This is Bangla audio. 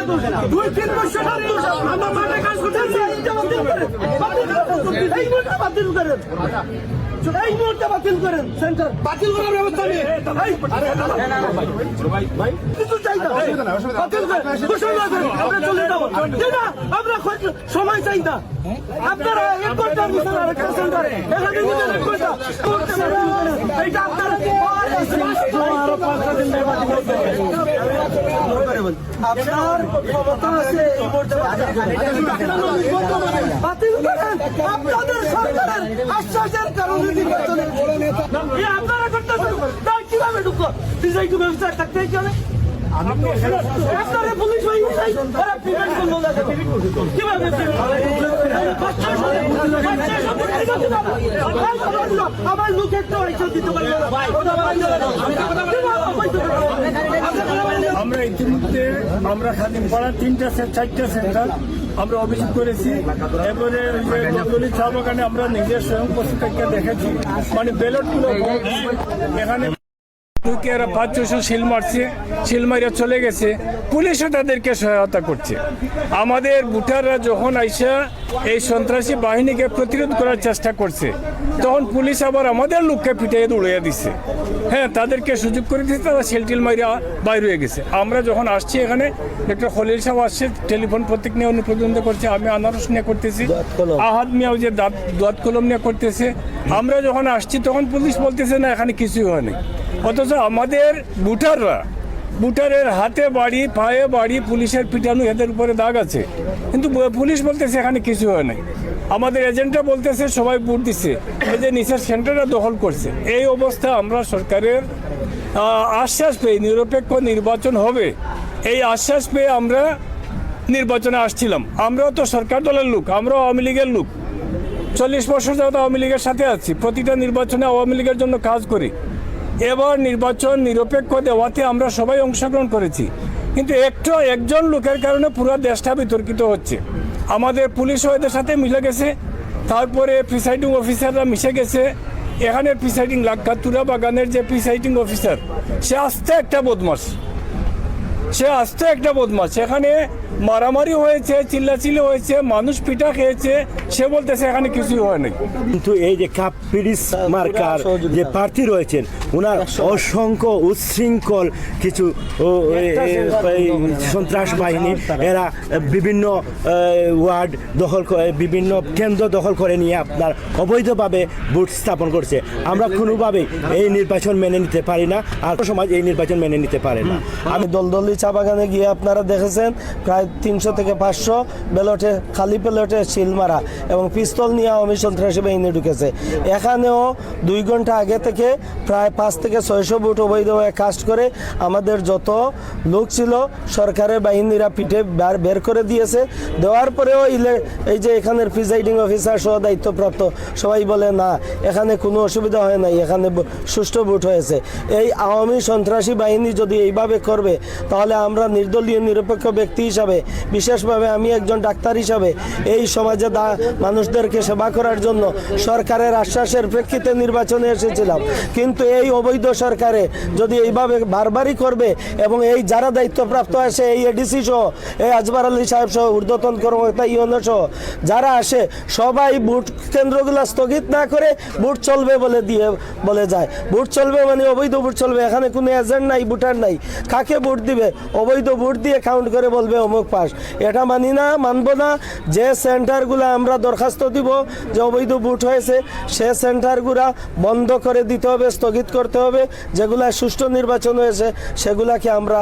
2-3 বছর আমরা মাঠে কাজ করতেছি, বাতিল করেন, এই মুহূর্তে বাতিল করেন, সেন্টার বাতিল করার ব্যবস্থা নেই। কিছু চাই না, বাতিল করেন, ঘোষণা করেন, আমরা চলে যাবো। আমরা সময় চাই না, আপনারা 1 ঘন্টার ভিতরে আরেকটা সেন্টার, এখানে নিতে 1 ঘন্টা, এইটা আপনারা আপনার ক্ষমতা আছে এই মুহূর্তে বাতিল করেন। আপনাদের সরকারের আশ্বাসের কারণে নির্বাচনে আপনারা করতেছেন, তাই কিভাবে ঢুকো ডিজাইন ব্যবস্থা থাকতে গেলে আপনারা পুলিশ বাহিনী চাই, ওরা প্রিভেন্ট করলো না, কিভাবে আমার লোকের তো আইসা দিতে পারবে না। আমরা ইতিমধ্যে আমরা খাদিমপাড়া 3-4টা সেন্টার আমরা অভিযোগ করেছি। এরপরে নতুন চা বাগানে আমরা নিজের স্বয়ং পশুকে দেখেছি, মানে ব্যালটগুলো এখানে 500 শিল মারছে, শিল মারিয়া চলে গেছে, পুলিশও তাদেরকে সহায়তা করছে। আমাদের ভোটাররা যখন আইসা এই সন্ত্রাসী বাহিনীকে প্রতিরোধ করার চেষ্টা করছে, তখন পুলিশ আবার আমাদের লোককে পিটিয়ে উড়িয়ে দিচ্ছে। হ্যাঁ, তাদেরকে সুযোগ করে দিচ্ছে, তারা শিলটিল মারিয়া বাইর হয়ে গেছে। আমরা যখন আসছি এখানে, ডক্টর খলিল সাহেব আসছে, টেলিফোন প্রতীক নিয়ে অনুপ্রবন্ধ করছে, আমি আনারস নিয়ে করতেছি, আহাদ মিয়াও যে দোয়াত কলম নিয়ে করতেছে। আমরা যখন আসছি তখন পুলিশ বলতেছে না এখানে কিছুই হয়নি, অথচ আমাদের ভোটারের হাতে বাড়ি, পায়ে বাড়ি, পুলিশের পিটানো, এদের উপরে দাগ আছে, কিন্তু পুলিশ বলতেছে এখানে কিছু হয় নাই। আমাদের এজেন্টরা বলতেছে সবাই ভোট দিচ্ছে, এই যে নিচের সেন্টারটা দখল করছে। এই অবস্থা আমরা সরকারের আশ্বাস পেয়ে নিরপেক্ষ নির্বাচন হবে, এই আশ্বাস পেয়ে আমরা নির্বাচনে আসছিলাম। আমরাও তো সরকার দলের লোক, আমরাও আওয়ামী লীগের লোক, 40 বছর যাবত আওয়ামী লীগের সাথে আছি, প্রতিটা নির্বাচনে আওয়ামী লীগের জন্য কাজ করি। এবার নির্বাচন নিরপেক্ষ দেওয়াতে আমরা সবাই অংশগ্রহণ করেছি, কিন্তু একজন লোকের কারণে পুরো দেশটা বিতর্কিত হচ্ছে। আমাদের পুলিশও এদের সাথে মিলে গেছে, তারপরে প্রিসাইডিং অফিসাররা মিশে গেছে। এখানে প্রিসাইডিং লাক্ষাতুরা বাগানের যে প্রিসাইডিং অফিসার, সে আস্তে একটা বদমাশ, এখানে মারামারি হয়েছে, চিল্লাচিল্লি হয়েছে, মানুষ পিটা খেয়েছে, সে বলতেছে এখানে কিছুই হয় নাই। কিন্তু এই যে কাপিরিস মার্কার যে প্রার্থী রয়েছেন, ওনার অসংখ্য উচ্ছৃঙ্খল কিছু সন্ত্রাস বাহিনী, এরা বিভিন্ন ওয়ার্ড দখল করে, বিভিন্ন কেন্দ্র দখল করে নিয়ে আপনার অবৈধভাবে বুথ স্থাপন করছে। আমরা কোনোভাবেই এই নির্বাচন মেনে নিতে পারি না, আর সমাজ এই নির্বাচন মেনে নিতে পারে না। আমি দলদলি চা বাগানে গিয়ে আপনারা দেখেছেন প্রায় 300 থেকে 500 ব্যালটে, খালি ব্যালটে সিল মারা এবং পিস্তল নিয়ে আওয়ামী সন্ত্রাসী বাহিনী ঢুকেছে। এখানেও 2 ঘন্টা আগে থেকে প্রায় 5 থেকে 600 বুট অবৈধভাবে কাস্ট করে আমাদের যত লোক ছিল সরকারের বাহিনীরা পিঠে বের করে দিয়েছে। দেওয়ার পরেও এই যে এখানের প্রিসাইডিং অফিসার সহ দায়িত্বপ্রাপ্ত সবাই বলে না, এখানে কোনো অসুবিধা হয় নাই, এখানে সুষ্ঠু ভোট হয়েছে। এই আওয়ামী সন্ত্রাসী বাহিনী যদি এইভাবে করবে, তাহলে আমরা নির্দলীয় নিরপেক্ষ ব্যক্তি হিসাবে, বিশেষভাবে আমি একজন ডাক্তার হিসাবে এই সমাজে মানুষদেরকে সেবা করার জন্য সরকারের আশ্বাসের প্রেক্ষিতে নির্বাচনে এসেছিলাম। কিন্তু এই অবৈধ সরকারে যদি এইভাবে বারবারই করবে এবং এই যারা দায়িত্বপ্রাপ্ত আসে, এই এডিসি সহ, এই আজবার আলী সাহেব সহ, ঊর্ধ্বতন কর্মকর্তা ইউনো সহ যারা আসে, সবাই ভোট কেন্দ্রগুলো স্থগিত না করে ভোট চলবে বলে যায়। ভোট চলবে মানে অবৈধ ভোট চলবে, এখানে কোনো এজেন্ট নাই, ভোটার নাই, কাকে ভোট দিবে অবৈধ ভোট দিয়ে কাউন্ট করে বলবে অমুক পাস। এটা মানব না। যে সেন্টারগুলো আমরা দরখাস্ত দিব যে অবৈধ ভোট হয়েছে, সে সেন্টারগুলো বন্ধ করে দিতে হবে, স্থগিত করতে হবে। যেগুলা সুষ্ঠু নির্বাচন হয়েছে সেগুলাকে আমরা